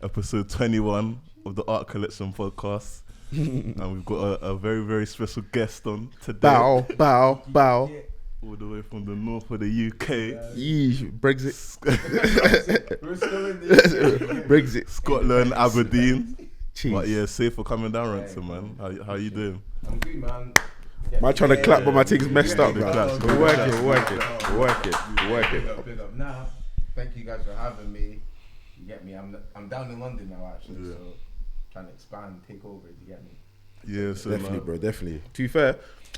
episode 21 of the Art Collection podcast. And we've got a very, very special guest on today. Bow. All the way from the north of the UK. Yee, Brexit. We're still in the Brexit. Scotland, Aberdeen. Jeez. But yeah, safe for coming down, Ransom, man. How you doing? I'm good, man. Man trying to clap, but my thing's messed up, man. clap. We're working. Big up. Nah, thank you guys for having me. You get me? I'm down in London now, actually, so trying to expand, take over. You get me? Yeah, so Definitely, bro, definitely. To be fair,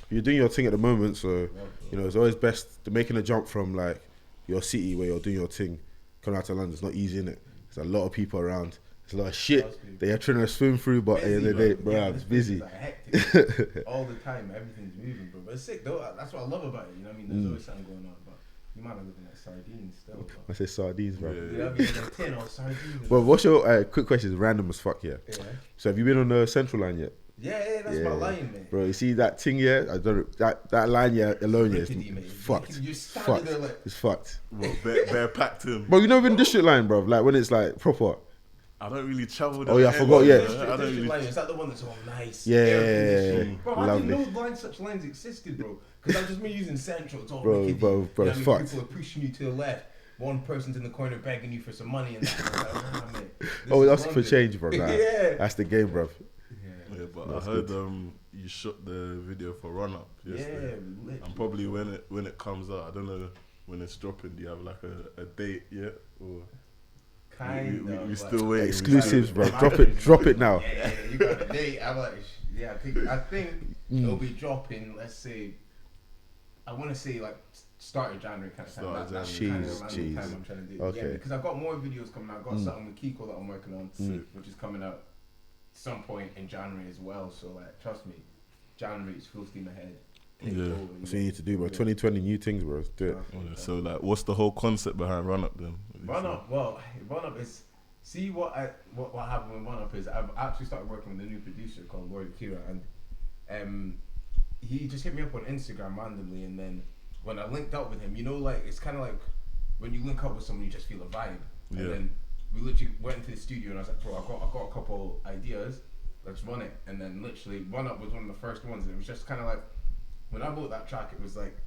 you're doing your thing at the moment, so you know it's always best to making a jump from like your city where you're doing your thing, coming out to London. It's not easy, innit? There's a lot of people around. There's a lot of shit that you're trying to swim through, but at the end of the day, bro, it's busy. Like hectic. All the time, everything's moving, bro. But it's sick though. That's what I love about it. You know what I mean? There's always something going on, but you might have living like sardines still. Bro. I say sardines, bro. You know what I mean? Like 10 or sardines. Well, what's your quick question? Is random as fuck, yeah. So have you been on the Central line yet? Yeah, that's my line, man. Bro, you see that thing, yeah? I don't know, that line, yeah, alone, yeah, Rickety, mate. it's fucked. You're It's standing fucked. there like- It's fucked. What, bare packed in. Bro, you know even district line, bro, like when it's like proper. I don't really travel. Oh, yeah, I that forgot, way, yeah. man. I District don't really. line, is that the one that's all nice? Yeah, Air-conditioned? Bro, I lovely. didn't know such lines existed, bro. Because I've just been using Central. It's all Bro, rickety. bro, You know what I it's mean? fucked. People are pushing you to the left. One person's in the corner begging you for some money, and that. And I'm like, "Nah, mate, this Oh, is that's for London." change, bro. Nah, Yeah. That's the game, bro. Yeah, but That's I heard good. you shot the video for Run Up yesterday. Yeah, literally. And probably when it comes out, I don't know when it's dropping. Do you have like a date yet? Or Kind we of. still waiting. Exclusives, bro. Like, Drop it now. Yeah, you got a date. I'm like, I think it'll be dropping. Let's say, I want to say like start of January kind of time. Start of That's January. kind of around the Jeez. time I'm trying to do. Okay. Yeah, because I've got more videos coming out. I've got something with Kiko that I'm working on, which is coming out some point in January as well. So like, trust me, January is full steam ahead. Take Yeah. it over, That's what you need to do, bro. 2020, new things, bro. Let's do it. So like, what's the whole concept behind Run Up then? Run Up, well, Run Up is. See what happened with Run Up is I've actually started working with a new producer called Roy Kira, and he just hit me up on Instagram randomly, and then when I linked up with him, you know, like it's kind of like when you link up with someone, you just feel a vibe, and then we literally went into the studio, and I was like, bro, I got a couple ideas, let's run it, and then literally Run Up was one of the first ones, and it was just kind of like when I wrote that track, it was like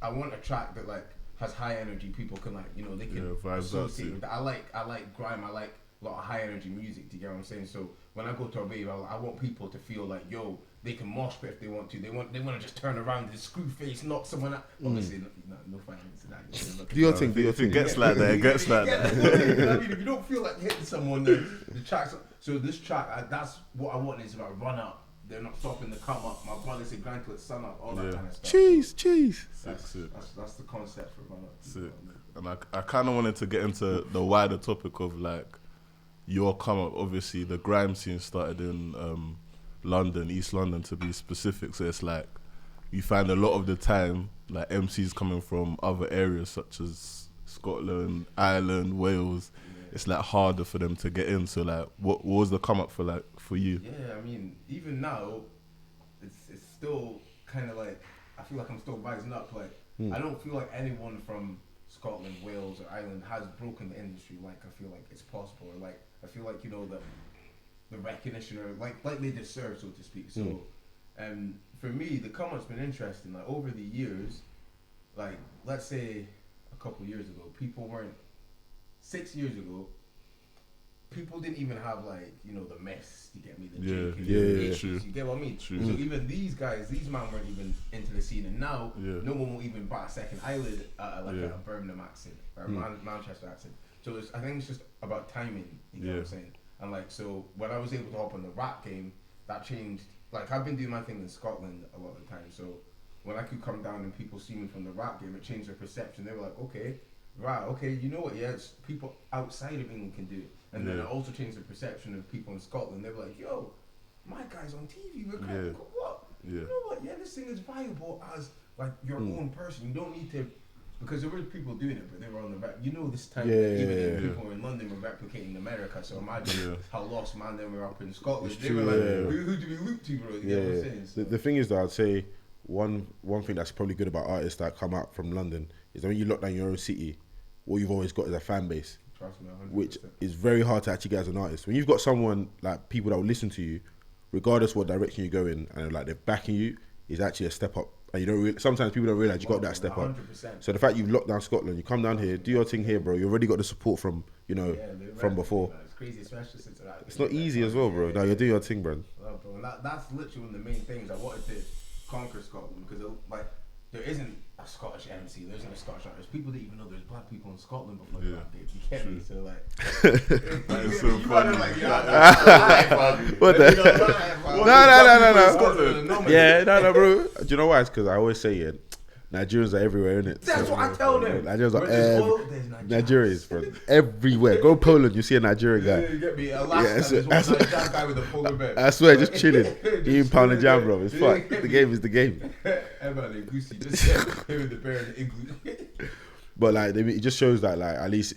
I want a track that like has high energy, people can like, you know, they can vibes associate out with that. I like grime, I like a lot of high energy music, do you get what I'm saying? So when I go to a rave, I want people to feel like, yo, they can mosh pit if they want to. They want to just turn around and screw face, knock someone out. Obviously, no violence in that. Do your thing, do your If it thing. gets like that, it gets like that. You know what I mean? If you don't feel like hitting someone, the tracks. So this track, that's what I want. Is about Run Up. They're not stopping to come up. My brother said grind till it's sun up. All that kind of stuff. Cheese. That's the concept for Run Up. Sick. And I kind of wanted to get into the wider topic of like your come up. Obviously, the grime scene started in London, East London to be specific. So it's like you find a lot of the time like MCs coming from other areas such as Scotland, Ireland, Wales. It's like harder for them to get in. So like, what was the come up for you? Yeah, I mean, even now, it's still kind of like I feel like I'm still rising up. Like I don't feel like anyone from Scotland, Wales, or Ireland has broken the industry. Like I feel like it's possible. Or like I feel like, you know, the recognition or like they deserve, so to speak. So, for me, the come up's been interesting. Like over the years, like let's say a couple years ago, people weren't. 6 years ago, people didn't even have like, you know, the mess. You get me? The JK, the H's, true. You get what I mean? True. So even these guys, these men weren't even into the scene, and now no one will even bat a second eyelid at a Birmingham accent or a Manchester accent. So I think it's just about timing. You know what I'm saying? And like, so when I was able to hop on the rap game, that changed. Like I've been doing my thing in Scotland a lot of the time. So when I could come down and people see me from the rap game, it changed their perception. They were like, okay. Right, okay, you know what, it's people outside of England can do it. And then it also changed the perception of people in Scotland. They were like, yo, my guy's on TV, we're kind of, what? You know what, this thing is viable as like your own person. You don't need to, because there were people doing it, but they were on the rap. You know this time, even people in London were replicating America, so imagine how lost man then were up in Scotland. They were like, who do we look to, bro? You know what I'm saying? So. The thing is that I'd say one thing that's probably good about artists that come out from London is that when you lock down your own city, what you've always got is a fan base. Trust me, 100%. which is very hard to actually get as an artist. When you've got someone like people that will listen to you, regardless what direction you go in, and like they're backing you, is actually a step up. And you don't. Sometimes people don't realize you got that step 100%. up. So the fact you've locked down Scotland, you come down here, do your thing here, bro. You already got the support from from before. Man, it's crazy, especially since It's not easy as well, bro. No, you're doing your thing, bro. Well, bro, that's literally one of the main things I wanted to conquer Scotland, because like there isn't a Scottish MC, there isn't a Scottish artist. People didn't even know there's black people in Scotland before they got there. You get me? So like, That is so funny. What the? No. Yeah, no, bro. Do you know why? It's because I always say it. Nigerians are everywhere, innit? That's what I tell them. Nigerians are Nigerians, bro. Everywhere. Go Poland, you see a Nigerian guy. You get me? Alaska, there's one Nigerian guy with a polar bear. I swear, just chilling, eating pound and jam, bro. It's fuck. The game is the game. Everybody, Goosey, just him with the bear in the igloo. But like, it just shows that like at least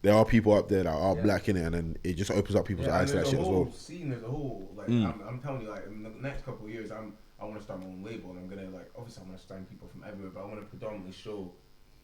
there are people up there that are black in it, and then it just opens up people's eyes to that shit as well. There's a whole like I'm telling you, like in the next couple of years, I want to start my own label, and I'm gonna like obviously I'm gonna sign people from everywhere, but I want to predominantly show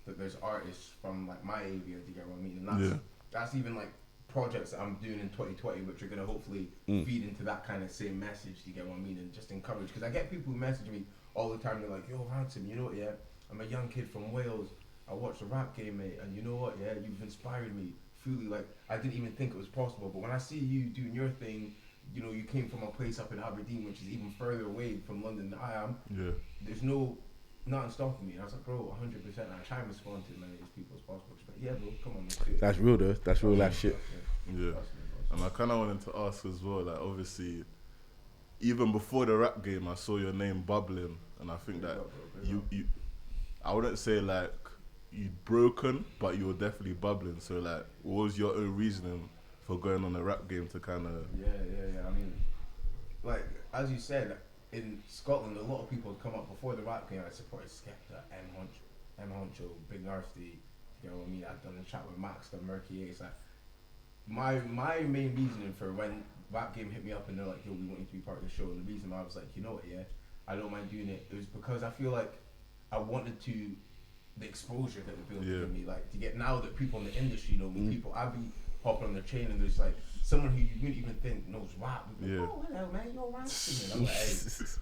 that there's artists from like my area. Do you get what I mean? And that's even like projects that I'm doing in 2020, which are gonna hopefully feed into that kind of same message. Do you get what I mean? And just encourage, because I get people who message me all the time. They're like, "Yo, Ransom, you know what? Yeah, I'm a young kid from Wales. I watched the rap game, mate, and you know what? Yeah, you've inspired me. Truly, like I didn't even think it was possible, but when I see you doing your thing." You know, you came from a place up in Aberdeen, which is even further away from London than I am. Yeah. There's nothing stopping me. And I was like, bro, 100%. And I try and respond to as many of these people as possible. But yeah, bro, come on, let's do it. That's real, though. That's real life shit. Yeah. And I kind of wanted to ask as well, like, obviously, even before the rap game, I saw your name bubbling. And I think that you I wouldn't say, like, you'd broken, but you were definitely bubbling. So, like, what was your own reasoning for going on the rap game to kind of... Yeah. I mean, like, as you said, in Scotland, a lot of people had come up before the rap game. I supported Skepta, M Honcho, Big Narsty, you know what I mean? I've done a chat with Max, the Murky Ace. Like, my main reasoning for when rap game hit me up and they're like, yo, we want you to be part of the show, and the reason I was like, you know what, yeah, I don't mind doing it, it was because I feel like I wanted to... the exposure that we're building in me, like, to get now that people in the industry know me, people, I'd be hopping on the train and there's like someone who you wouldn't even think knows rap. Like, oh, hello, man, you're Ransom. I'm like, hey,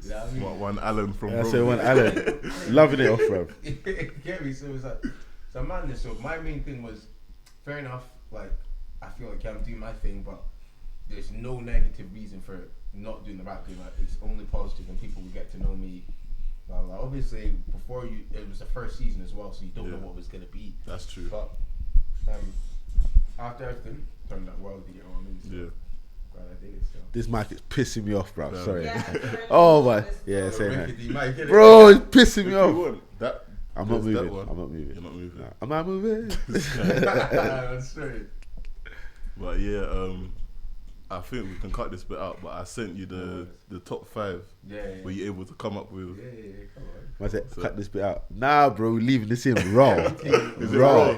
you know what I mean? One Alan from I say one Alan. Loving it off, bro. Get me? So it was like, so madness. So my main thing was, fair enough, like, I feel like I'm doing my thing, but there's no negative reason for not doing the rap game. Like, it's only positive and people will get to know me. Blah, blah. Obviously, before you, it was the first season as well, so you don't know what was going to be. That's true. But, after everything, turned out well, you know what I mean? So, glad I did it still. This mic is pissing me off, bro. Sorry. Yeah, oh my, yeah, same man. Bro, Bro, it's pissing me off. I'm not moving. You're not moving. Nah, I'm not moving. That's straight. But yeah, I think we can cut this bit out. But I sent you the top 5. Yeah. Were you able to come up with? Yeah. Come on. I said, cut this bit out. Nah, bro, we're leaving this in raw. Raw.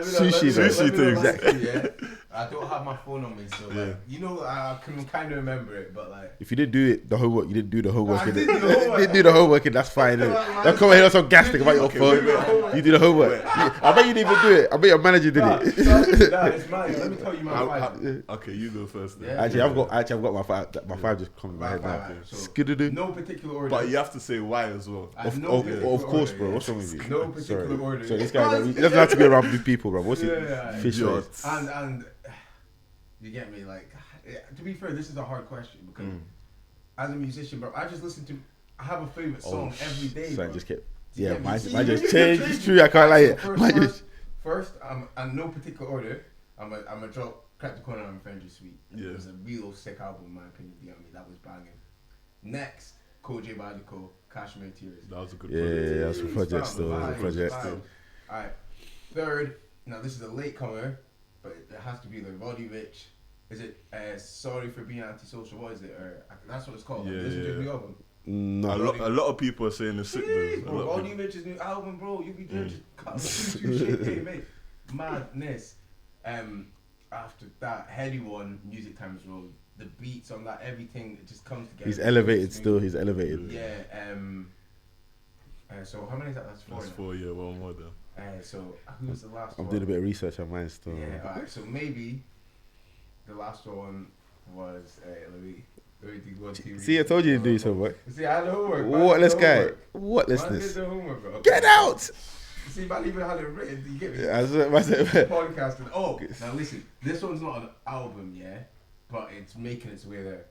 Sushi things. Exactly. Yeah. I don't have my phone on me, so like, you know, I can kind of remember it, but like, if you didn't do it, the homework, you didn't do the homework. I did do the homework. You didn't do the homework, and that's fine. Don't come here on some gas thing about your phone. You did the homework. I bet you didn't even do it. I bet your manager did it. Nah, it's mine. Let me tell you my 5. Okay, you go first then. Yeah. Actually, I've got my 5. My 5 just coming in my head now. So, no particular order. But you have to say why as well. Of course, bro. What's wrong with you? No particular order. So this guy, he doesn't have to be around these people, bro. What's it? Fish face. And you get me? Like, to be fair, this is a hard question because as a musician, bro, I have a favorite song every day. So I just kept. Yeah, mine just changed. It's true. I can't lie it. First, in no particular order. I'm a drop Crack the Corner and Friend You Sweet. Yeah. It was a real sick album in my opinion. You know what I mean? That was banging. Next, Koji Badiko, Kashmir Tears. That was a good project. Yeah, that was a project still. Alright. Third, now this is a latecomer, but it has to be the Roddy Rich. Is it Sorry for Being Antisocial? What is it? Or that's what it's called. Yeah, Listen to the new album. No. A lot of people are saying it's sick though. Roddy Rich's new album, bro. You be judging. Shit, hey, mate. Madness. After that, Heady One, Music Times Road. The beats on that, everything, it just comes together. He's elevated still. He's elevated. Yeah. So how many is that? That's 4. That's 4. Yeah, one more then. So who's the last I'm one? doing a bit of research on mine still. Yeah, alright, so maybe the last one was let me do 1, 2. See, I told you to do some work. See, I had the homework. Whatless guy. Man Whatlessness. did the homework, bro. Get out! See, man even had it written. Do you get me? Yeah, Podcasting. Oh, now listen. This one's not an album, yeah, but it's making its way there.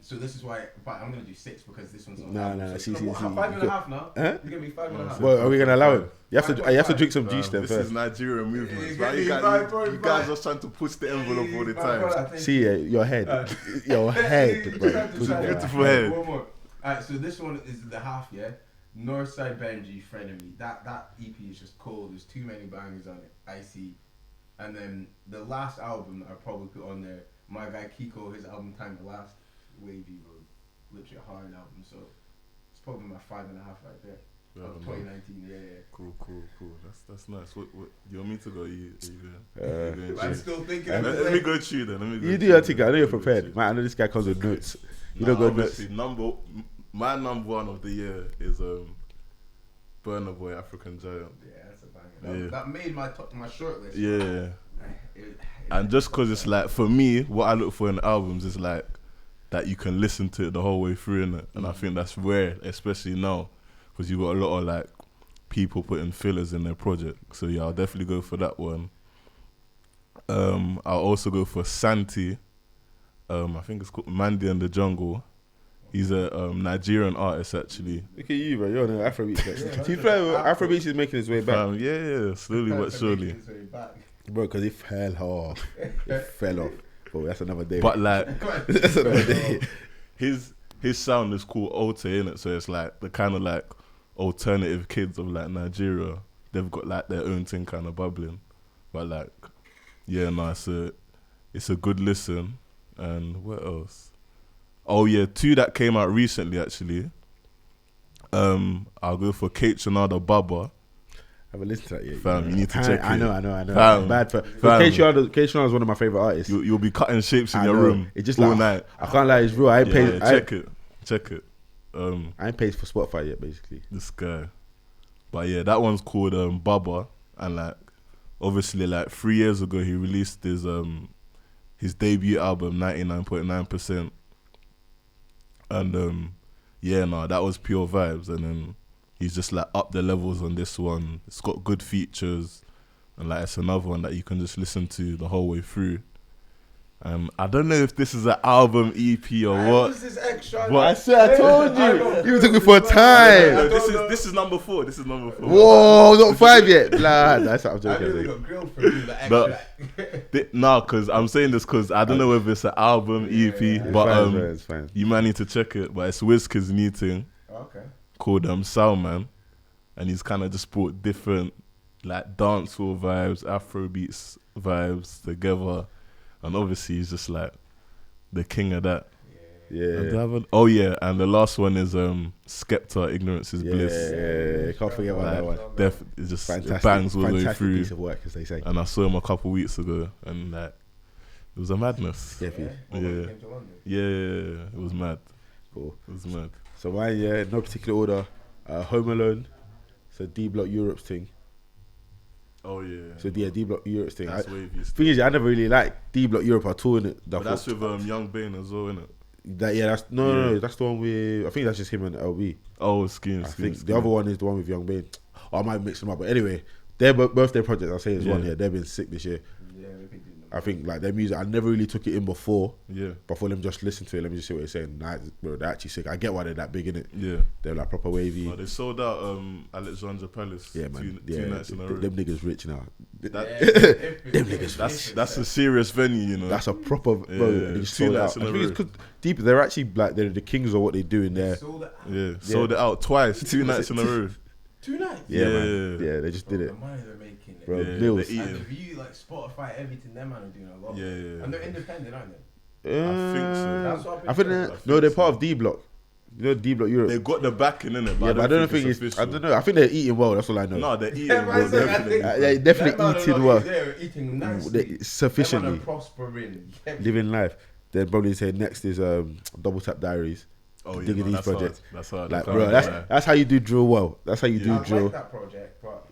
So this is why, but I'm gonna do 6 because this one's not. No. See. 5.5 now. Huh? You get me 5.5. Well, are we gonna allow him? You have to drink some juice then This first. is Nigerian movements. Yeah, Right? You guys just trying to push the envelope all the time. See, your head, your head, bro. Beautiful head. One more. Alright, so this one is the half, yeah. Northside Benji, Frenemy. That EP is just cold. There's too many bangers on it. I see. And then the last album that I probably put on there, my guy Kiko, his album Time to Last, wavy, bro. Literally a hard album. So it's probably my 5.5 right there. Of 2019, yeah. Cool. That's nice. What you want me to go? I'm still thinking. Let me go chew then. You do your thing. I know you're prepared. Man, I know this guy comes with notes. You don't go nuts. My number one of the year is Burna Boy, African Giant. Yeah, that's a banger. That made my short list. Yeah. And just because it's like, for me, what I look for in albums is like that you can listen to it the whole way through, innit? And I think that's rare, especially now, because you got a lot of like people putting fillers in their project. So yeah, I'll definitely go for that one. I'll also go for Santi. I think it's called Mandy and the Jungle. He's a Nigerian artist, actually. Look at you, bro. You're on Afrobeats. To be fair, Afrobeats is making his way back. Yeah, slowly but surely. Bro, because he fell off. He fell off. Bro, that's another day. But like, that's another day. His sound is called Ote, innit? So it's like the kind of like alternative kids of like Nigeria. They've got like their own thing kind of bubbling. But like, yeah, no, it's a good listen. And what else? Oh yeah, 2 that came out recently actually. I'll go for Kate Tronada Baba. I haven't listened to that yet. Fam, you need to check it. I know. Fam, bad for Kate Tronada is one of my favorite artists. You'll be cutting shapes in your room it just all like, night. I can't lie, it's real. I ain't paid. Check it. I ain't paid for Spotify yet, basically. This guy. But yeah, that one's called Baba, and like obviously like 3 years ago he released his debut album 99.9%. And yeah, no, that was pure vibes. And then he's just like up the levels on this one. It's got good features, and like it's another one that you can just listen to the whole way through. I don't know if this is an album EP or what. This is extra. But I said I told you. You took me for a time. No, this is number 4. This is number 4. Whoa, not 5 yet. Nah, that's what I'm joking. I really got grilled for doing the extra. No, because I'm saying this because I don't know whether it's an album EP, but it's fine. you might need to check it. But it's Wizkid's new thing called Salman, and he's kind of just brought different like dancehall vibes, Afrobeats vibes together. And obviously he's just like the king of that. Yeah. Oh yeah, and the last one is Skepta, Ignorance is Bliss. Yeah, can't forget about that one. It's just Fantastic, it bangs all the way fantastic through. Piece of work, as they say. And I saw him a couple weeks ago, and like it was a madness. Yeah. It was mad. Cool. It was mad. So mine, no particular order. Home Alone. So D Block Europe's thing. Oh yeah. So D Block Europe's thing. That's wavy. Thing is, I never really liked D Block Europe at all, innit? But that's with Young Bane as well, innit? That's that's the one with. I think that's just him and LB. Oh, Scheme. I think the other one is the one with Young Bane. I might mix them up, but anyway, their birthday project. I'll say is one here. They've been sick this year. Yeah, they've been doing them. I think like their music, I never really took it in before. Yeah. Before them just listen to it, let me just see what they're saying. Nah, bro, they're actually sick. I get why they're that big in it. Yeah. They're like proper wavy. Well, they sold out Alexandra Palace. Yeah, man. Two nights in a row. Them niggas rich now. Them niggas. That's a serious venue, you know. That's a proper bro. Yeah, They just 2 sold nights out. in I a think row. it's 'cause deep. They're actually like they're the kings of what they do in there. Sold Sold it out twice, 2 nights in a row. 2 nights. Yeah, man. Yeah, they just did The it, money they're making, bro. Yeah, Mills. they and the view, like Spotify, everything, them man are doing a lot. Yeah. And they're independent, aren't they? I think so. That's what I think they're part of D Block. You know D Block Europe. They got the backing in it, Yeah, but I don't think it's. official. I don't know. I think they're eating well. That's all I know. No, they're eating. Yeah, well, man, so I definitely. think- They're definitely eating well. They're eating nicely. Sufficiently Them man are prospering. living life. Then probably say next is Double Tap Diaries. Oh, Digging these projects. That's hard. Like, bro, that's how you do drill well. That's how you do I drill. like that project, but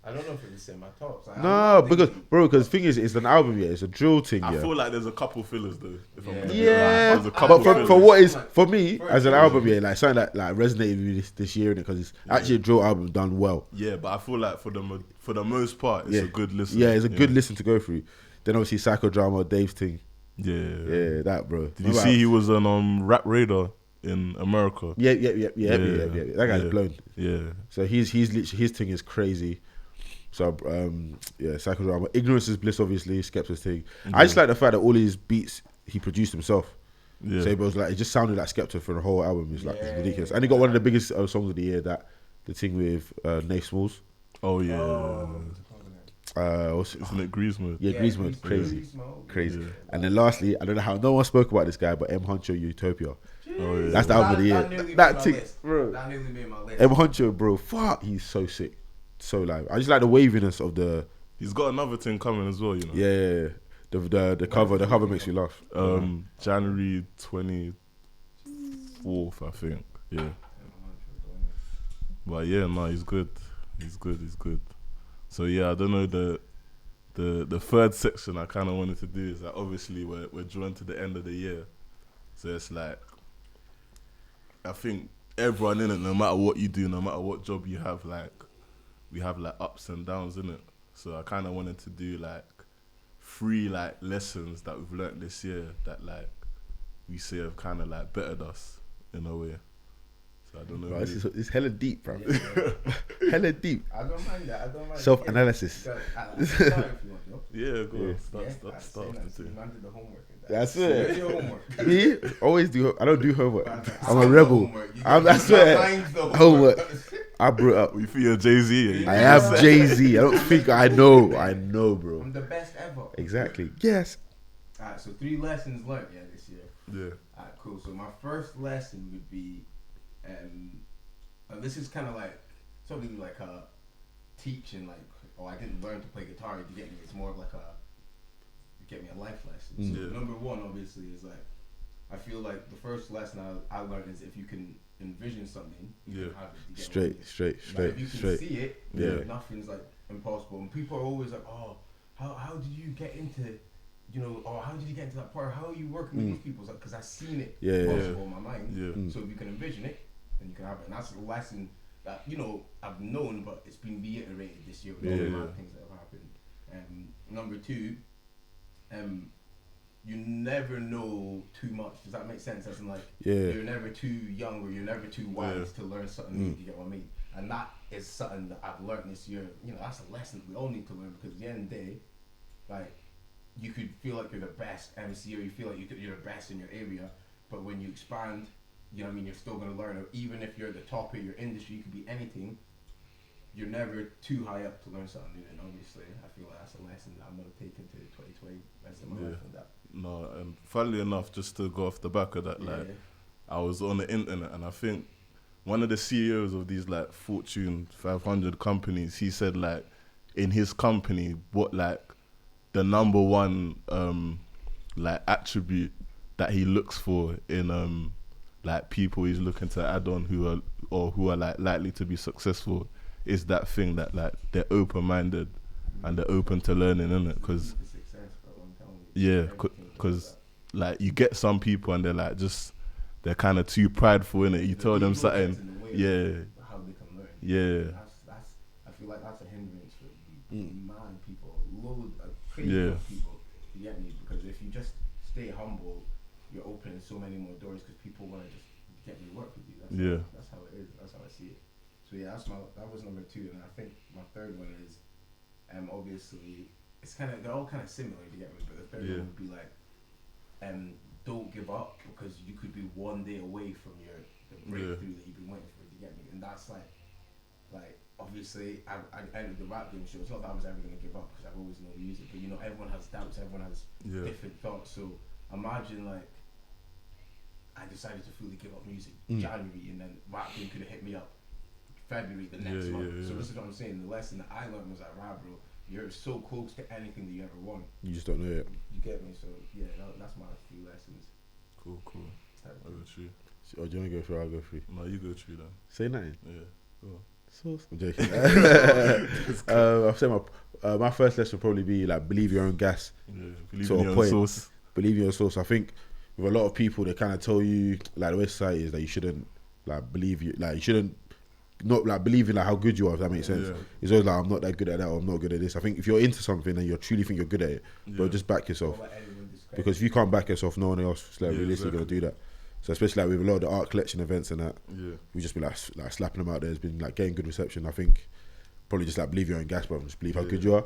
I don't know if it was in my tops. Like, No, because the thing is, it's an album, yeah. It's a drill thing, I yeah. feel like there's a couple fillers though. If I'm gonna be Yeah, honest. There's a couple but fillers. for what is for me For as an a album, drill. yeah, like something like resonated with me this year, because it's actually a drill album done well. Yeah, but I feel like for the most part, it's a good listen. Yeah, it's a good listen to go through. Then obviously Psychodrama, Dave's thing. Yeah, that bro. Did you see he was on Rap Radar in America? Yeah. That guy's blown. Yeah. So he's literally, his thing is crazy. So Psychodrama, Ignorance is Bliss, obviously Skepta's thing. I just like the fact that all his beats he produced himself. Yeah. So it was like, it just sounded like Skepta for the whole album. It's like it's ridiculous, and he got one of the biggest songs of the year, that the thing with Nate Smalls. Oh yeah. Isn't it Grease Mode? Yeah, Grease Mode, crazy. Yeah. And then lastly, I don't know how no one spoke about this guy, but M Huncho Utopia. Oh yeah. That's the album of the year. That thing, bro. That nearly made my list. M Huncho, bro, fuck, he's so sick, so live. I just like the waviness of the. He's got another thing coming as well, you know. Yeah. The cover makes me laugh. January 24th, I think. Yeah. But yeah, no, he's good. He's good. So yeah, I don't know, the third section I kind of wanted to do is that obviously we're drawn to the end of the year, so it's like I think everyone in it, no matter what you do, no matter what job you have, like we have like ups and downs in it. So I kind of wanted to do like 3 like lessons that we've learnt this year that like we say have kind of like bettered us in a way. So I don't know. Bro, it's hella deep, bro. Hella deep. I don't mind that. Self-analysis. Yeah, go on. Start. Man did the homework. That's it. Your homework. Me? Always do. I don't do homework. I'm a rebel. I swear. Homework. I brought up. You feel you're Jay-Z? I am Jay-Z. I don't think I know. I know, bro. I'm the best ever. Exactly. Yes. Alright, so 3 lessons learned this year. Yeah. Alright, cool. So my first lesson would be, this is kind of like something like teaching, like, I didn't learn to play guitar. You get me? It's more of like a life lesson. So number 1, obviously, is like, I feel like the first lesson I learned is if you can envision something, you can have it. Straight. If you can see it, nothing's like impossible. And people are always like, oh, how did you get into, how did you get into that part? How are you working with these people? Because I've seen it possible in my mind. Yeah. So if you can envision it, then you can have it. And that's the lesson that, I've known, but it's been reiterated this year with all the mad things that have happened. Number 2, you never know too much. Does that make sense? As in, like, you're never too young or you're never too wise to learn something new. You get what I mean? And that is something that I've learned this year. That's a lesson that we all need to learn, because at the end of the day, like, you could feel like you're the best MC, or you feel like you're the best in your area, but when you expand, you're still going to learn. Or even if you're the top of your industry, you could be anything. You're never too high up to learn something new. And obviously, I feel like that's a lesson that I'm going to take into 2020. Rest of my life on that. No, and funnily enough, just to go off the back of that, I was on the internet, and I think one of the CEOs of these like Fortune 500 companies, he said like in his company, what like the number 1 like attribute that he looks for in like people he's looking to add on who are like likely to be successful is that thing that like they're open-minded and they're open to learning, innit? Because because like you get some people and they're like they're kind of too prideful in it. You tell them something, how they can learn. That's I feel like that's a hindrance for mad people, crazy people. You get me? Because if you just stay humble, you're opening so many more doors, because people want to just get me work with you. That's how it is. That's how I see it. So yeah, that was number 2, and I think my third one is, obviously it's they're all kind of similar, you get me, but the third one would be like, don't give up, because you could be one day away from the breakthrough that you've been waiting for, you get me. And that's like obviously I ended the rap game show. It's not that I was ever going to give up, because I've always known music, but everyone has doubts, everyone has different thoughts. So imagine like I decided to fully give up music January, and then rap game could have hit me up February the next month. So this is what I'm saying. The lesson that I learned was that, bro, you're so close to anything that you ever want. You just don't know it. You get me? So yeah, that's my 3 lessons. Cool. Over to you. Or do you want to go through? I'll go through. No, you go through then. Say nothing. Yeah. Go on. Sauce. I'm joking. I've said my first lesson would probably be like believe your own gas. Yeah, believe To in a your own point. source. Believe in your source. I think with a lot of people, they kind of tell you like the way society is that you shouldn't like believe you, like you shouldn't not like believe in like how good you are. If that makes sense. Yeah. It's always like I'm not that good at that, or I'm not good at this. I think if you're into something and you truly think you're good at it, bro, just back yourself. Because if you can't back yourself, no one else is like realistically gonna do that. So especially like with a lot of the art collection events and that, we just be like slapping them out there. It's been like getting good reception. I think probably just like believe your own gas, bro. Just believe how good you are.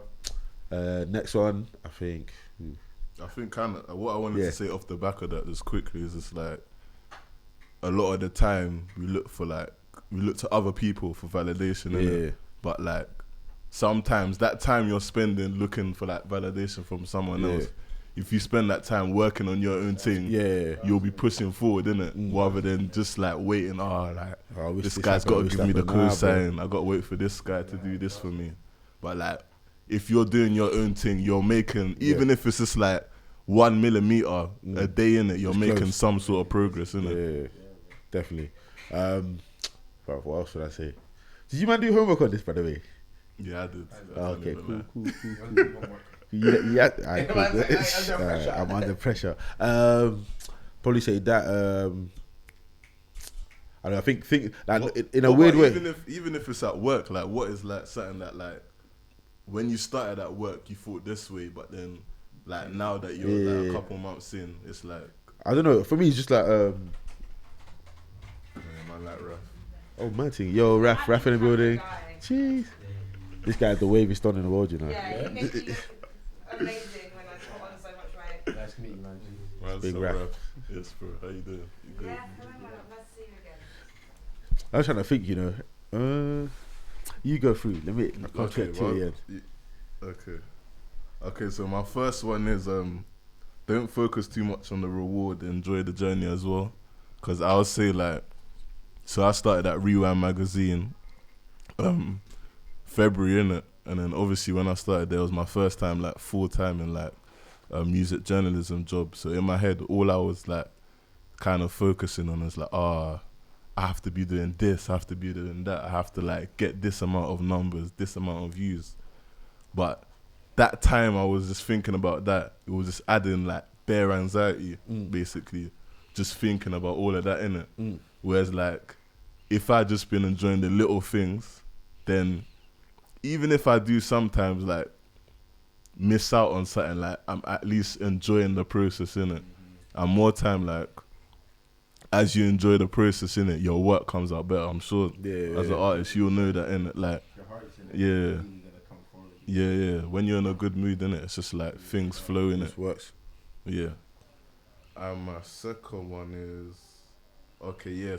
Next one, I think kind of what I wanted to say off the back of that just quickly is just like a lot of the time we look to other people for validation, innit? But like sometimes that time you're spending looking for like validation from someone else, if you spend that time working on your own thing, you'll be pushing forward, innit? Rather than just like waiting, this guy's got to give me the cosign. I got to wait for this guy to do this for me. But like, if you're doing your own thing, you're making, even if it's just like 1 millimeter a day, innit? You're making some sort of progress, innit? Yeah, definitely. What else should I say? Did you man do homework on this, by the way? Yeah, I did. Okay, cool. Yeah, I'm under pressure. Probably say that. I think like in a weird way. Even if it's at work, like what is like something that like when you started at work you thought this way, but then like now that you're like a couple months in, it's like I don't know. For me, it's just like man, like Raf. Oh man, thing. Yo, Raf in the building. Jeez. This guy had the wavest done in the world, you know. Yeah, he makes me look amazing when I put on so much weight. Nice to meet you, man. Big Raf. Yes, bro. How you doing? You good? Yeah, hello, man. Nice to see you again. I was trying to think, you know. You go through. Let me. I can't get to the end. Okay. So my first one is don't focus too much on the reward. Enjoy the journey as well. Because I would say like, so I started at Rewind magazine, February, innit? And then obviously when I started there, it was my first time like full time in like a music journalism job. So in my head, all I was like kind of focusing on is like, I have to be doing this, I have to be doing that, I have to like get this amount of numbers, this amount of views. But that time I was just thinking about that. It was just adding like bare anxiety, basically, just thinking about all of that, innit? Whereas like, if I just been enjoying the little things, then even if I do sometimes like miss out on something, like I'm at least enjoying the process, innit? And more time, like as you enjoy the process, innit, your work comes out better. I'm sure as an artist you'll know that, innit? Like yeah. When you're in a good mood, innit, it's just like things flow, innit? It works. Yeah. And my second one is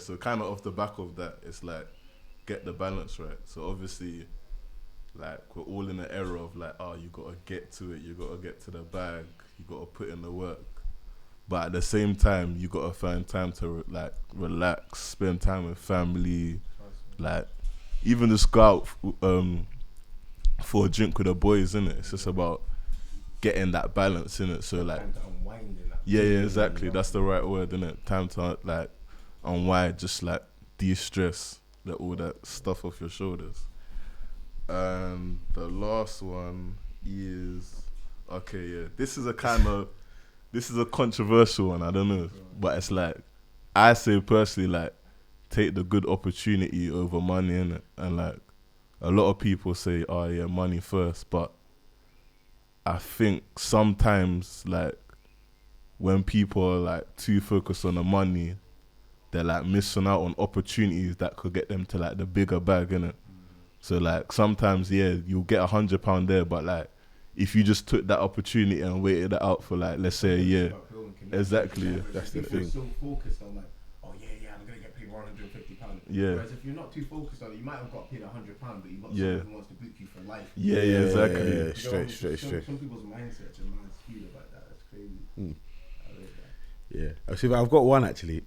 so kind of off the back of that, it's like get the balance right. So obviously, like we're all in the era of like, you gotta get to it, you gotta get to the bag, you gotta put in the work. But at the same time, you gotta find time to like relax, spend time with family, like even just go out for a drink with the boys, innit? It's just about getting that balance, innit? So like, yeah, exactly. That's the right word, innit? Time to like unwind, just like de-stress, let all that stuff off your shoulders. And the last one is this is a controversial one, I don't know, but it's like I say personally, like take the good opportunity over money, innit? And like a lot of people say, money first, but I think sometimes like when people are like too focused on the money, they're like missing out on opportunities that could get them to like the bigger bag, innit? So like sometimes you'll get £100 there, but like if you just took that opportunity and waited it out for like let's say a year, exactly, that's the thing. So focused on like, I'm gonna get paid £150. Yeah. Whereas if you're not too focused on it, you might have got paid £100, but you've got someone who wants to book you for life. Yeah, exactly. Yeah, straight. Some people's mindsets and minds skewed about that. That's crazy. Yeah. So I've got one actually.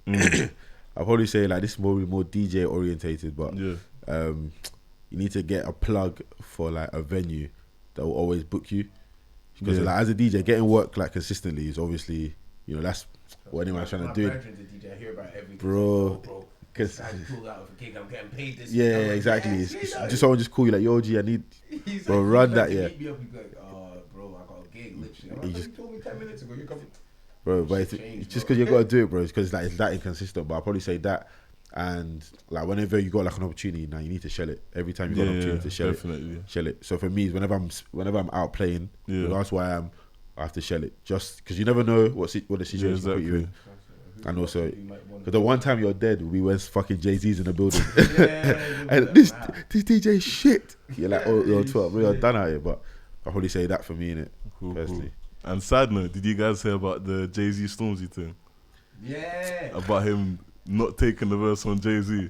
I'll probably say like this is more DJ orientated, but you need to get a plug for like a venue that will always book you, because like as a DJ getting work like consistently is obviously, you know, that's what anyone's trying to My do. brethren's a DJ, I hear about everything. Bro. This guy's pulled out of a gig, I'm getting paid this. Yeah, I'm like, exactly. yes, It's yes, just someone just call you like, yo, G, I need. He's Bro, like, run he's that, like, yeah. Meet me up, he's like, oh, bro, I got a gig, literally. I'm He like, just- you told me 10 minutes ago, you're coming. Bro, but Shit it's changed, just bro. because you gotta do it, bro. It's because like, it's that inconsistent. But I'll probably say that, and like whenever you got like an opportunity, now you need to shell it. Every time you got an opportunity to shell definitely. it, shell it. So for me, whenever I'm out playing, that's why I have to shell it. Just because you never know what the situation put you in. And also, because the one time you're dead will be when fucking Jay-Z's in the building. And this DJ shit. You're like, oh, you're 12, you're done out here. But I'll probably say that for me, innit? Personally. Cool. And side note, did you guys hear about the Jay-Z Stormzy thing? Yeah. About him not taking the verse on Jay-Z?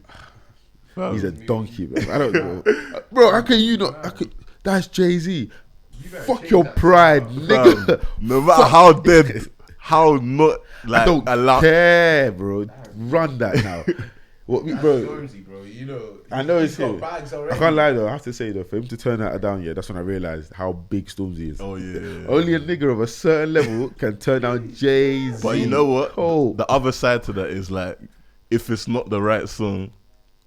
He's a donkey, bro. I don't know. Bro, how can you not? That's Jay-Z. Fuck your pride, nigga. No matter how dead, how not like I don't allowed. care, bro. Run that now. What, bro? Stormzy, bro. You know, I know he's it's got him. bags I already. can't lie though. I have to say though, for him to turn that down, that's when I realized how big Stormzy is. Oh yeah. Only a nigga of a certain level can turn down Jay-Z. But you know what? Oh, The other side to that is like, if it's not the right song,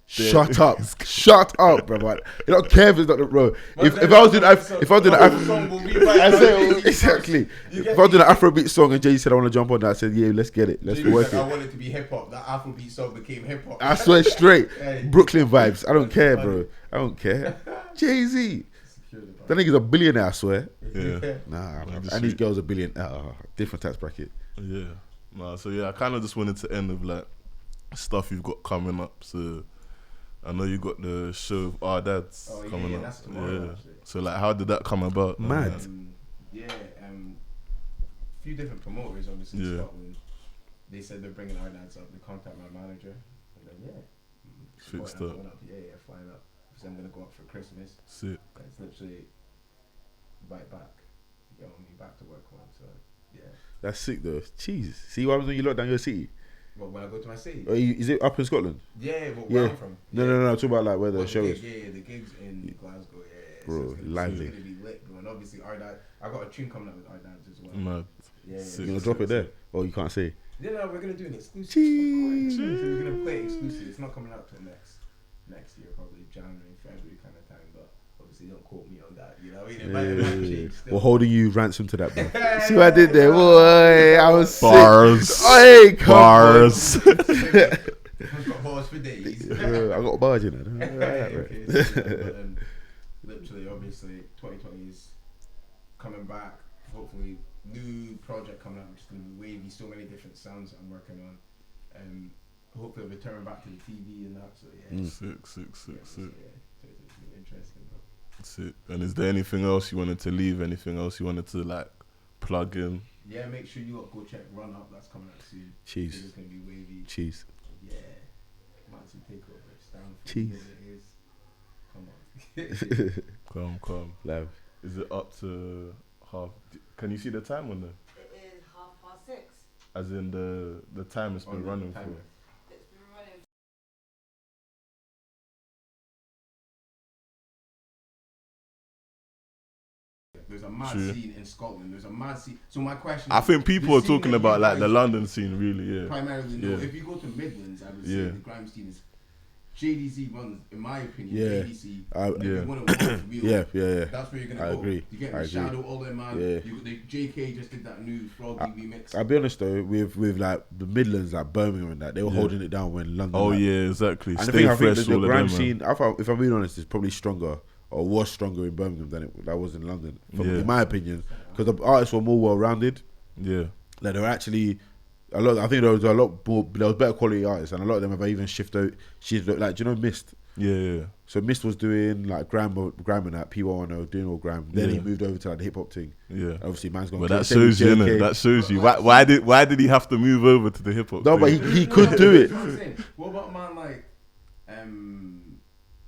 shut up, shut up, bro. Man. You don't care if it's not the bro. If I was doing I say exactly. If I was doing an Afrobeat song and Jay said I want to jump on that, I said yeah, let's get it, let's work I it. want it to be hip hop. That Afrobeat song became hip hop. I swear straight, Hey. Brooklyn vibes. I don't care, bro. I don't care. Jay-Z, that nigga's a billionaire. I swear. yeah, Nah, Like the and these street. girls are billionaire. Different tax bracket. yeah. Nah, so yeah, I kind of just wanted to end with like stuff you've got coming up. So I know you got the show of Our Dads coming yeah, up. that's tomorrow, actually. So like, how did that come about? Mad. A few different promoters, obviously, in Yeah. Scotland. They said they're bringing Our Dads up. They contact my manager. I'm like, yeah. Fixed Flying up. going Yeah, flying up. So I'm gonna go up for Christmas. Sick. It's literally right back. Yo, me back to work on. So yeah. That's sick though. Jeez. See what happens when you lock down your city? But when I go to my city. Is it up in Scotland? Yeah, but where I'm from. No. I'm talking about like where the Well, show gig, is. Yeah, the gigs in Glasgow. Yeah. Bro, so it's gonna, lively. It's gonna be lit, bro. And obviously, Our Dad. I got a tune coming out with Our Dads as well. Mad. Yeah. Sick. You gonna drop it there? Or you can't say? Yeah, no, we're gonna do an exclusive. Jeez. Of course. So we're gonna play it exclusive. It's not coming out till next year, probably January, February kind of time. But obviously, don't quote me on that. You know, it might change still. We're holding you ransom to that, bro. See what I did there? Boy, I was Bars. sick. Hey, come Bars. I've got bars for days. on. I got a barge in it. Okay, but, literally, obviously, 2020 is coming back. Hopefully, new project coming out, which is going to be wavy. So many different sounds that I'm working on. Hopefully, I'll be turning back to the TV and that. So yeah, Sick. so it's really interesting, bro. Sick. And is there anything else you wanted to leave? Anything else you wanted to like plug in? Yeah, make sure you go check Run Up. That's coming out soon. Cheese. It's going to be wavy. Cheese. Yeah, Massive takeover. Stanford. Cheese. It is. Come on. Come. Love. Is it up to half? Can you see the time on there? It is 6:30. As in the time it's been On the running timer. for? It's been running. There's a mad True. scene in Scotland. There's a mad scene. So my question I is, think people the are scene talking that about you like the guys London scene, really. Yeah. primarily know. Yeah. If you go to Midlands, I would say Yeah. the grime scene is JDC runs, in my opinion, Yeah. JDC. Yeah. If you want to watch real, Yeah. that's where you're gonna I go. agree. You get I the agree. Shadow, all them man. Yeah. You got the JK just did that new Froggy remix. I'll be honest though, with like the Midlands, like Birmingham and that, they were Yeah. holding it down when London. Oh like, yeah, exactly. And Stay I think fresh, the all of grime them, scene, if I'm being honest, is probably stronger or was stronger in Birmingham than that was in London, Yeah. in my opinion, because the artists were more well-rounded. Yeah. Like they were actually a lot. I think there was a lot more. There was better quality artists, and a lot of them have even shifted. Like, do you know Mist? Yeah. So Mist was doing like grime and that P110 doing all grime. Then he Yeah. moved over to like the hip hop thing. Yeah. Obviously, man's gone. But that shows you, innit? That shows you. Why did he have to move over to the hip hop? No, but thing? he could do it. That's what I'm saying. What about a man like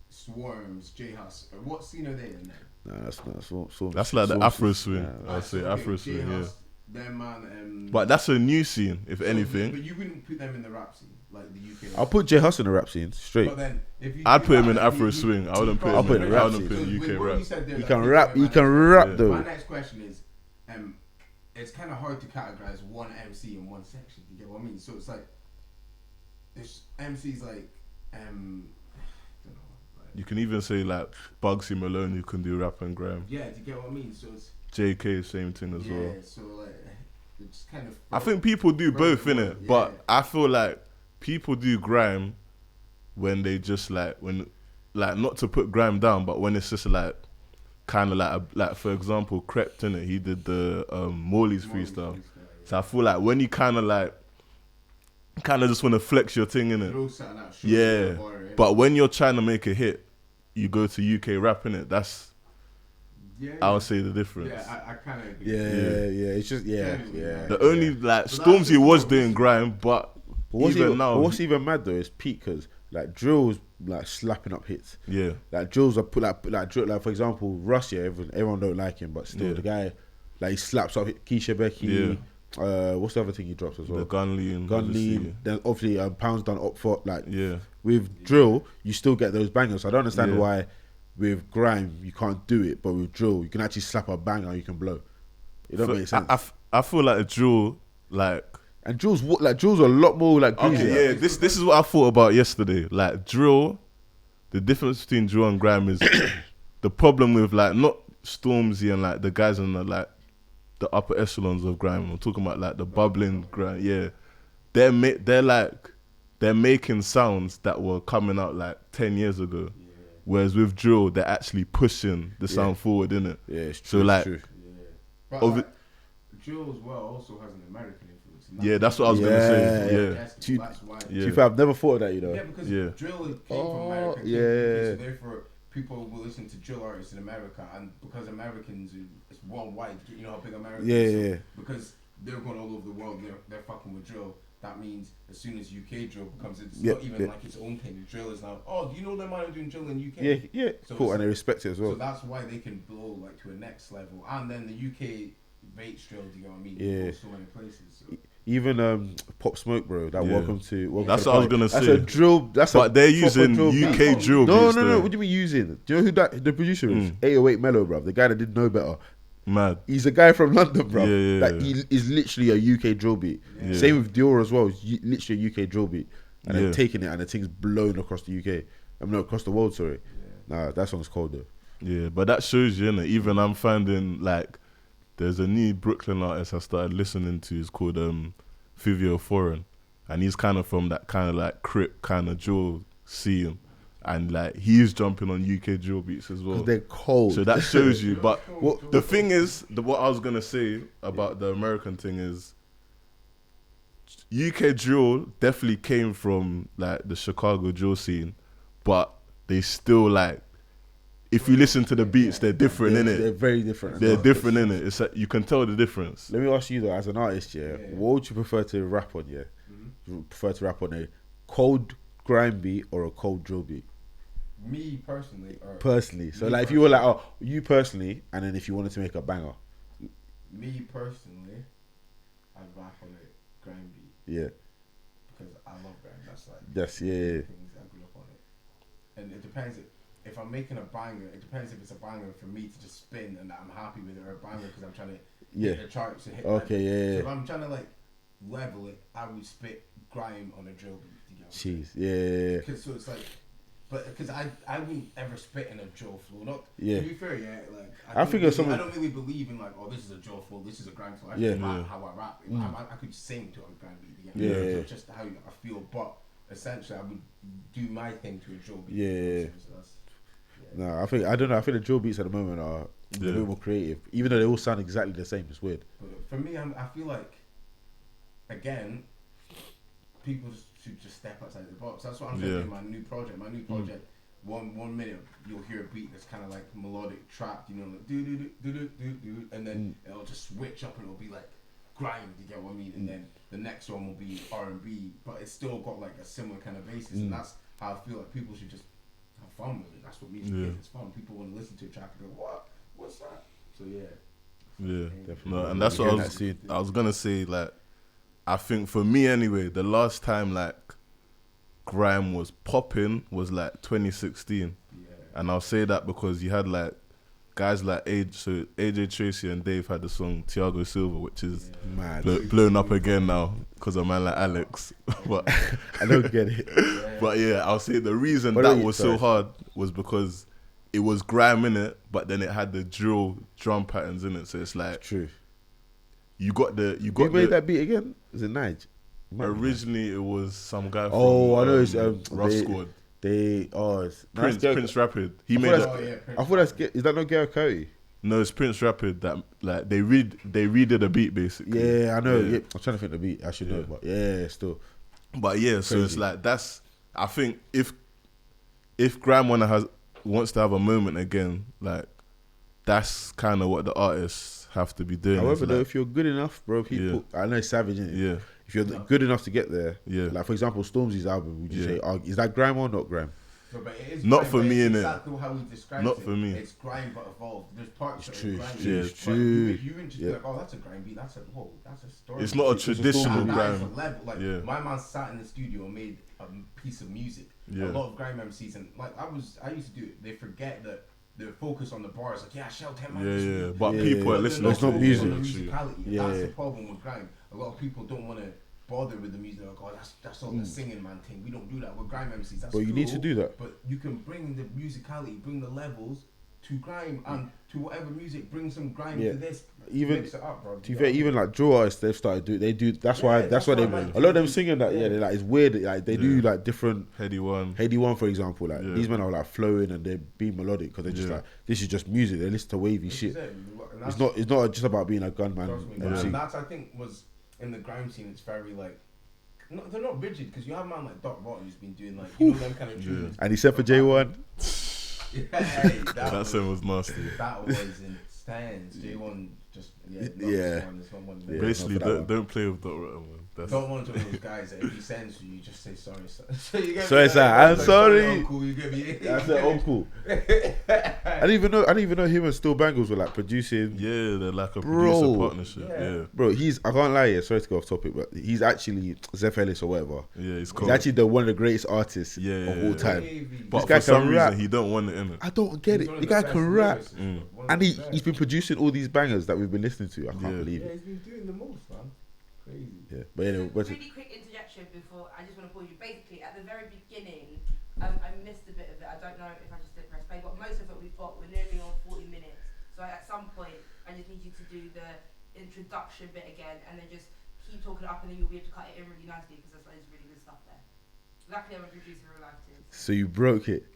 Swarms, J Hus? What scene are they in there? Nah, that's not. So, That's like the Afro swing. I'll say Afro swing. Yeah. Them man. But that's a new scene, if But anything. you wouldn't put them in the rap scene, like the UK. I'll put J Hus in the rap scene straight. But then, if you I'd do put him that, in then Afro you- swing. I wouldn't put I'll him put in him in I rap wouldn't scene. put him in with UK what rap. you said there, He that can takes rap. away He my can next- rap Yeah. though. My next question is, it's kind of hard to categorize one MC in one section. You get what I mean? So it's like there's MCs like I don't know. Like, You can even say like Bugsy Malone, who can do rap and grime. yeah, do you get what I mean? So it's JK, same thing as well. yeah. So like it's kind of. I think people do both, innit? Yeah. But I feel like people do grime when they just like not to put grime down, but when it's just like kind of like for example, Crept, innit? He did the Morley's freestyle. So I feel like when you kind of just want to flex your thing, innit? Yeah. But when you're trying to make a hit, you go to UK rap, innit? That's I would say the difference. Yeah, I kind of agree. Yeah. It's just yeah. The only Stormzy was doing grime, but even now, what's even mad though is Pete, because like Drill's like slapping up hits. Yeah. Like Drill's are put like Drill, like for example Russ. Yeah, everyone don't like him, but still the guy like he slaps up Keisha Becky. Yeah. What's the other thing he drops as well? The Gunley. Then obviously Pounds done up for like with Drill, you still get those bangers. So I don't understand why with grime you can't do it, but with Drill you can actually slap a banger, you can blow. It don't make sense. I feel like a Drill and Drill's a lot more like greasy. Okay, yeah. This is what I thought about yesterday. Like Drill, the difference between Drill and grime is the problem with like not Stormzy and like the guys in the upper echelons of grime. I'm talking about like the bubbling grime. Yeah, they're making sounds that were coming out like 10 years ago. Yeah. Whereas with Drill, they're actually pushing the sound forward, innit? Yeah, it's true. So like, true. But Drill as well also has an American influence. Yeah, that's what I was gonna say. That's why. I've never thought of that, you know. Yeah, because Drill came from America. So therefore, people will listen to drill artists in America, and because Americans, it's worldwide. You know how big America is. So because they're going all over the world, they're fucking with drill. That means as soon as UK drill becomes, it's not even like its own thing. Drill is now, do you know them man doing drill in UK? Yeah. So cool, and they respect it as well. So that's why they can blow like to a next level. And then the UK baits drill, do you know what I mean? Yeah. So many places. So. Even Pop Smoke, bro. Welcome to. That's to what I was gonna say. That's a drill. But they're using UK drill. No. What do you mean using? Do you know who the producer is? 808 Mellow, bro. The guy that did Know Better. Mad. He's a guy from London, bro. Yeah. He is literally a UK drill beat. Yeah. Same with Dior as well. It's literally a UK drill beat, and they're taking it, and the thing's blown across the UK. Across the world. Sorry. Nah, that song's cold though. Yeah, but that shows you, innit? Even I'm finding like there's a new Brooklyn artist I started listening to. It's called Fivio Foreign, and he's kind of from that kind of like Crip kind of drill scene, and like he's jumping on UK drill beats as well. They're cold. So that shows you. But the thing is, what I was gonna say about the American thing is, UK drill definitely came from like the Chicago drill scene, but they still like. If you listen to the beats, they're different, innit? They're very different. They're different, innit? It's like, you can tell the difference. Let me ask you though, as an artist, what would you prefer to rap on? Yeah, you prefer to rap on a cold grime beat or a cold drill beat? Me personally, so like if you were like, you personally, and then if you wanted to make a banger. Me personally, I'd rap on a grime beat. Yeah. Because I love grime. That's like things I grew up on it, and it depends. If I'm making a banger, it depends if it's a banger for me to just spin and I'm happy with it, or a banger because I'm trying to hit the charts to hit. So if I'm trying to like level it, I would spit grime on a drill beat. Jeez, yeah. Because so it's like, because I wouldn't ever spit in a drill flow. Not to be fair, like I don't really believe in like, this is a drill flow, this is a grime flow. I just rap how I rap. I could sing to a grime beat. So just how I feel, but essentially I would do my thing to a drill beat. No, I think the drill beats at the moment are a bit more creative, even though they all sound exactly the same. It's weird. But for me, I feel like again, people should just step outside the box. That's what I'm thinking in my new project. My new project, one minute you'll hear a beat that's kind of like melodic trapped, like do do do do do do, and then it'll just switch up and it'll be like grime. You get what I mean? And then the next one will be R&B, but it's still got like a similar kind of basis, and that's how I feel like people should just have fun with it. That's what music is. It's fun. People want to listen to a track and go, what's that? So definitely. No, and that's what I was gonna say. Like, I think for me anyway, the last time like grime was popping was like 2016, and I'll say that because you had like guys like AJ Tracy and Dave had the song Thiago Silva, which is Mad. blown up again now because of a man like Alex. But I don't get it. But yeah, I'll say the reason But that no, was sorry. so hard was because it was grime in it, but then it had the drill drum patterns in it. So it's like True. you got Who made that beat again? Is it Nige? originally it was some guy Oh, from I know it's Rough Squad. It's Prince Rapid. He I made thought it. I thought is that not Gary Coyote? No, it's Prince Rapid that like they redid a beat basically. Yeah, I know. Yeah. Yeah. I'm trying to think the beat. I should know, but yeah, still. But yeah, so it's Crazy. like that's. I think if Grime wants to have a moment again, like that's kind of what the artists have to be doing. However, It's though, like, if you're good enough, bro, people. I know it's savage, isn't it? yeah, If you're good enough to get there, yeah, like for example, Stormzy's album, would you Yeah. say, is that grime or not grime? But it is Not grime, for but me, it's innit? exactly how we describe Not it. for me. It's grime but evolved. There's parts It's that true, are grime. it's true, Yeah. it's But true. If you're interested, Yeah. like, oh, that's a grime beat. That's a story. it's not a It's a traditional storm That is grime. a level. Like Yeah. my man sat in the studio and made a piece of music. Yeah. A lot of grime MCs and like I used to do it. They forget that the focus on the bars. Like yeah, shout 10 man. Yeah. But Yeah, people yeah. are listening. It's to not it. music. Musicality. Yeah. That's the problem with grime. A lot of people don't want to bother with the music. Like, oh, that's all the singing man thing. We don't do that. We're grime MCs. That's But you need to cool, do that. But you can bring the musicality, bring the levels to grime and to whatever music. Bring some grime Yeah. to this. Even mix it up, bro. to be fair, even like drill artists, they've started do. They do. That's why. Yeah, That's why that's they. why, A like, lot of them they- singing that. Yeah, they're like it's weird. Like they do like different. Heady One. Haiti One, for example, like Yeah. these men are like flowing and they're being melodic because they're just like this is just music. They listen to wavy This shit. is it. And It's that's- not just about being a gunman. Trust me, MC. and that's I think was in the grime scene. It's very like they're not rigid because you have a man like Doc Rotten who's been doing like you know them kind of tunes. And he said for J1, Yeah, hey, That song was nasty. That was intense. J1 just Yeah. It's not one of them. Yeah. Basically, not for that one. don't play with Dot Rotten, man. That's Don't want to one of those guys that if he sends you, you just say sorry. So you get Sorry, me? sir, Like, I'm like, sorry. Uncle, you get me? that's their uncle. I didn't even know him and Still Bangles were like producing. yeah, they're like a Bro. producer partnership. Yeah. Yeah, Bro, I can't lie here, sorry to go off topic, but he's actually Zeph Ellis or whatever. yeah, it's He's cool. actually one of the greatest artists Yeah, of yeah, all yeah. time. But this guy for some can reason, rap. he don't want it in it. I don't get He's it. one of The the guy best can rap. lyricists, Mm. one of And the best. he's been producing all these bangers that we've been listening to. I can't Yeah. believe Yeah, it. he's been doing the most, man. Crazy. Yeah. But anyway, what's it? Really quick interjection before I just want to pause you. Basically, at the very beginning, I missed a bit of it. I don't know if I just didn't press play, but most of it we've got. We're nearly on 40 minutes. So at some point, I just need you to do the introduction bit again, and then just keep talking up, and then you'll be able to cut it in really nicely because there's really good stuff there. Luckily, I'm a producer in real life too. So you broke it.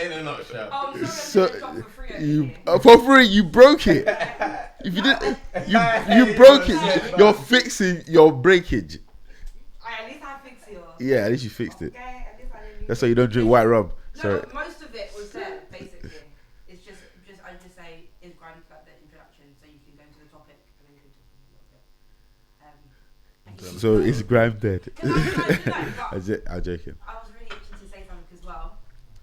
In a nutshell. Oh, I'm So sorry, I'm doing a job for free over you here. for free, you broke it. If you did, you broke it. You're fixing your breakage. At least I fixed it. Yeah, at least you fixed it. Okay, at least I didn't. That's why you don't drink white rum. No, Sorry. but most of it was there, basically. It's just I just say is grime like the introduction, so you can go into the topic and then you can talk a little bit. So is grime dead? Can I do that? I'm joking. I was really itching to say something as well.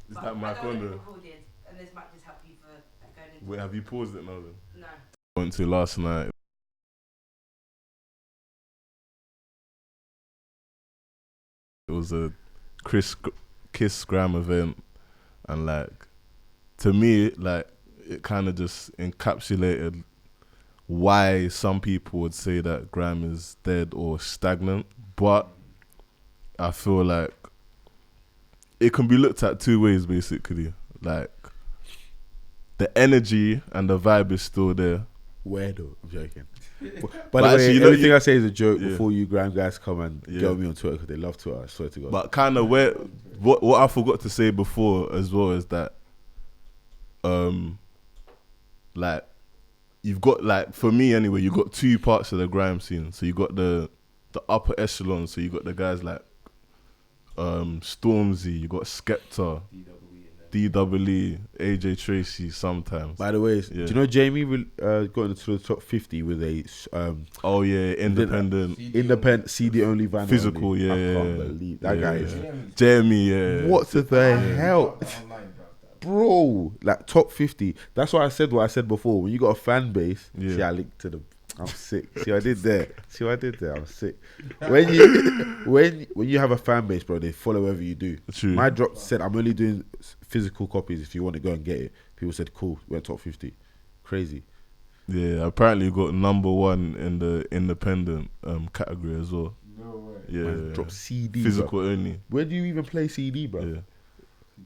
Is but that mic I don't on want it there? recorded, and this might just help you for going into Wait, have you paused it now then? No. Went to last night. It was a Kiss Grime event, and like to me, like it kind of just encapsulated why some people would say that grime is dead or stagnant. But I feel like it can be looked at two ways, basically. Like the energy and the vibe is still there. Where though? I'm joking. By But the actually, way, you know, everything I say is a joke Yeah. before you grime guys come and Yeah. get on me on Twitter because they love Twitter. I swear to God. But kind of what I forgot to say before as well is that, like you've got like for me anyway, you got two parts of the grime scene. So you got the upper echelon. So you got the guys like Stormzy, you got Skepta, DWE, AJ Tracy sometimes. By the way, Yeah. do you know Jamie got into the top 50 with a Oh yeah, independent, CD only vinyl physical. only? Yeah, I can't yeah, believe that guy is. Jeremy. Yeah. What the hell, Online, bro? Like top 50. That's why I said what I said before. When you got a fan base, Yeah. see, I linked to the. I'm sick. See what I did there? I'm sick. When you have a fan base, bro, they follow whatever you do. True. My drop said I'm only doing physical copies if you want to go and get it. People said cool, went top 50. Crazy. Yeah, apparently you got number 1 in the independent category as well. No way. Yeah, Man, drop CD, physical bro. only. Where do you even play CD, bro? Yeah,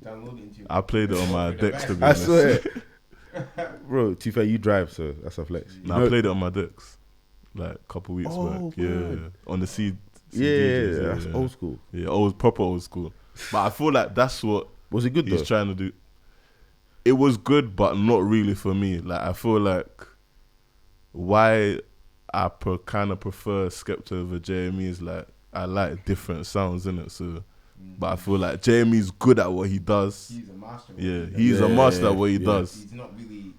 Download it into your I played it on my decks to be I honest. swear. Bro, to be fair, you drive, so that's a flex. I played it on my decks like a couple weeks back. Yeah, man. on the Yeah, CDs, that's old school. Yeah, proper old school. But I feel like that's what Was it good he's though? trying to do. It was good, but not really for me. Like I feel like why I kind of prefer Skepta over JME is like I like different sounds in it. So, but I feel like JME's good at what he does. He's a master. Yeah, he's a master at what he does. He's not really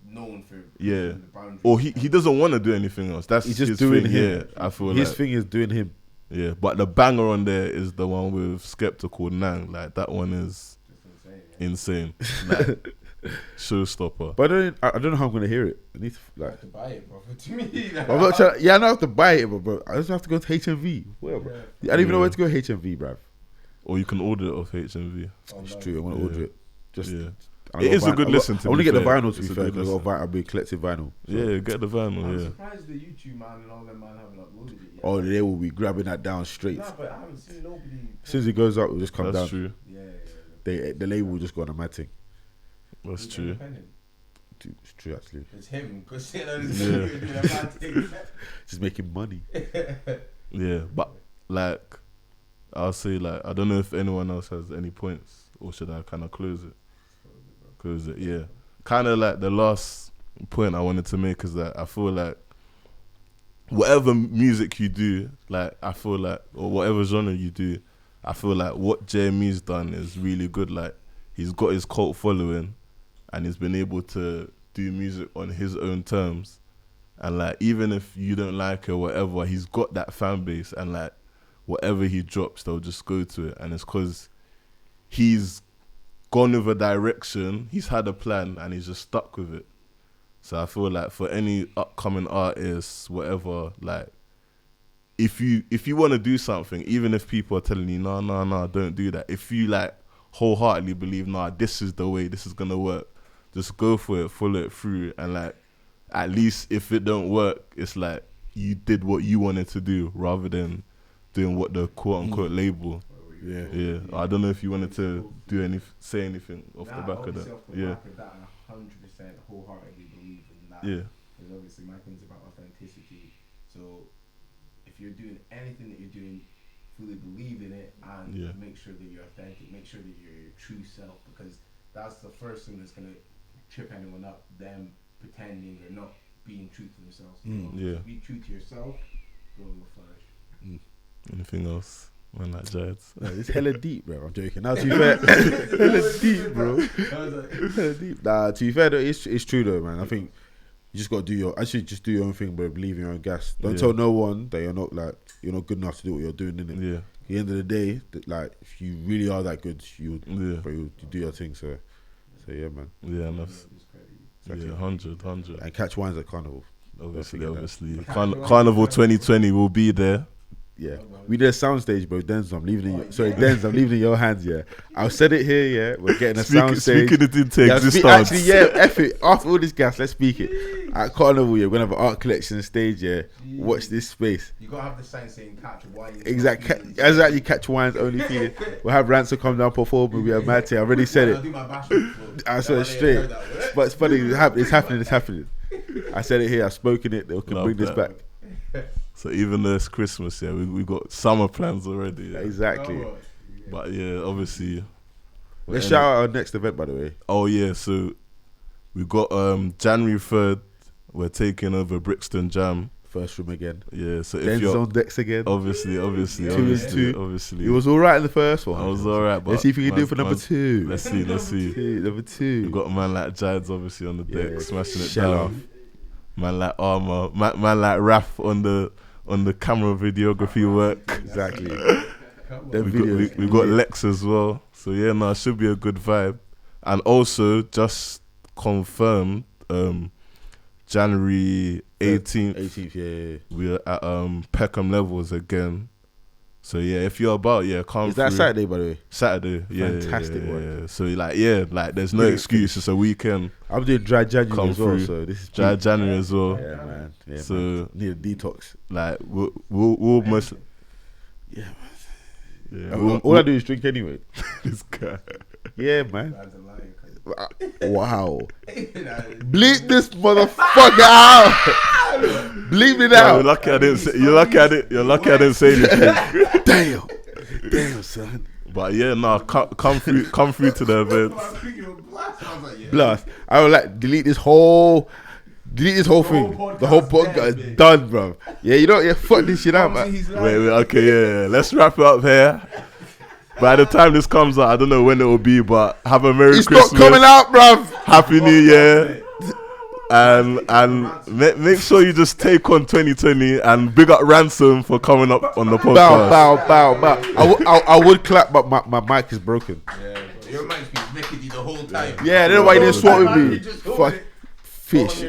known for Yeah, the boundaries. or he doesn't want to do anything else. That's He's just his doing thing. him. Yeah, I feel His like thing is doing him. yeah. But the banger on there is the one with Skepta called Nang. Like that one is insane. Like showstopper. But I don't know how I'm gonna hear it. I need to I like. have to buy it, bro. To me, I'm not trying, yeah, I don't have to buy it, bro. I just have to go to HMV. Where, bro? I don't even know where to go HMV, bruv. Or you can order it off HMV. It's true. I want to order it. Just Yeah. I It got is a good listen, to I want to be get the fair. vinyl to be It's a fair. good Because listen. I'll be collecting vinyl. So. Yeah, get the I'm vinyl. Yeah. surprised the YouTube man and all them man haven't uploaded it yet. Oh, they will be grabbing that down straight. Nah, but I haven't seen nobody. As soon as it goes up, it'll just come That's down. true. Yeah. The label will just go on a mad thing. That's He's true. independent. It's true, actually. It's him. Because you know, Yeah. doing a bad thing. Just making money. Yeah, but like I'll say like I don't know if anyone else has any points or should I kind of close it? Close it, yeah. Kind of like the last point I wanted to make is that I feel like whatever music you do, like I feel like, or whatever genre you do, I feel like what JME's done is really good. Like he's got his cult following and he's been able to do music on his own terms. And like even if you don't like it or whatever, he's got that fan base and like whatever he drops, they'll just go to it. And it's because he's gone with a direction, he's had a plan and he's just stuck with it. So I feel like for any upcoming artists, whatever, like if you want to do something, even if people are telling you, no, don't do that. If you like wholeheartedly believe, this is the way, this is going to work, just go for it, follow it through. And like, at least if it don't work, it's like you did what you wanted to do rather than doing what the quote unquote label. Yeah. I don't know if you wanted to say anything off the back of that. Yeah. 100% wholeheartedly believe in that. Yeah. Because obviously my thing's about authenticity. So if you're doing anything that you're doing, fully believe in it and make sure that you're authentic. Make sure that you're your true self, because that's the first thing that's gonna trip anyone up. Them pretending or not being true to themselves. Be true to yourself. Go and flourish. Anything else? Man, like Jads. No, it's hella deep, bro. I'm joking. Now, to be fair, hella deep, bro. Hella deep. Nah, to be fair, though, it's true though, man. I think you just gotta do your own thing, bro. Believe in your own gas. Don't tell no one that you're not good enough to do what you're doing, innit? Yeah. At the end of the day, like if you really are that good, you do your thing. So yeah, man. Yeah, enough. Exactly. Yeah, 100. And catch wines at Carnival. Obviously. Carnival 2020 will be there. Yeah, we did a soundstage, bro. Denzel, I'm leaving in your hands. Yeah, I'll set it here. Yeah, we're getting a soundstage. Speaking it into existence. Actually, F it. After all this gas, let's speak it. At Carnival, yeah, we're gonna have an art collection stage. Yeah, watch this space. You gotta have the sign saying "Catch wine." Exactly, catch wines only feeding. We'll have Ransom come down perform. We have Matty. I already said it. I said it straight. But it's funny. It's happening. I said it here. I've spoken it. They can bring this back. So even though it's Christmas, we got summer plans already. Yeah. Exactly. But yeah, obviously. Let's shout out our next event, by the way. Oh yeah, so we got January 3rd. We're taking over Brixton Jam. First room again. Yeah, so if Den's you're on decks again. obviously. It was alright in the first one. I was alright, but let's see if we can do it for number 2. Let's see. Number 2. We got a man like Jads obviously on the deck, smashing it Shell down. off. Man like Armour, man like Raf on the camera videography work. Exactly. We got Lex as well. So yeah, it should be a good vibe. And also just confirmed January 18th. 18th, yeah. We're at Peckham Levels again. So yeah, if you're about, come Is through. that Saturday, by the way? Saturday, Fantastic work. yeah. So like there's no excuse. It's a weekend. I'm doing dry January Come as well, through. so this is Dry peak. January as well. Yeah, man. Yeah, So man. Need a detox. like we'll most. Yeah, Yeah, man. All I do is drink anyway. This guy. Yeah, man. That's a lie. Wow. Bleep this motherfucker out. Bleep it out. You're lucky I didn't say. You're lucky I didn't say anything. Damn, son. But yeah, come through to the events. Blast. I would like delete this whole thing. The whole podcast is done, bro. Yeah, you know, fuck this shit out, man. Wait, okay, yeah. Let's wrap it up here. By the time this comes out, I don't know when it will be, but have a Merry Christmas. It's not coming out, bruv. Happy New Year. And make sure you just take on 2020 and big up Ransom for coming up on the podcast. Bow. I would clap, but my mic is broken. Yeah, your mic's been rickety the whole time. Yeah, that's why you didn't swap with me. Fuck fish.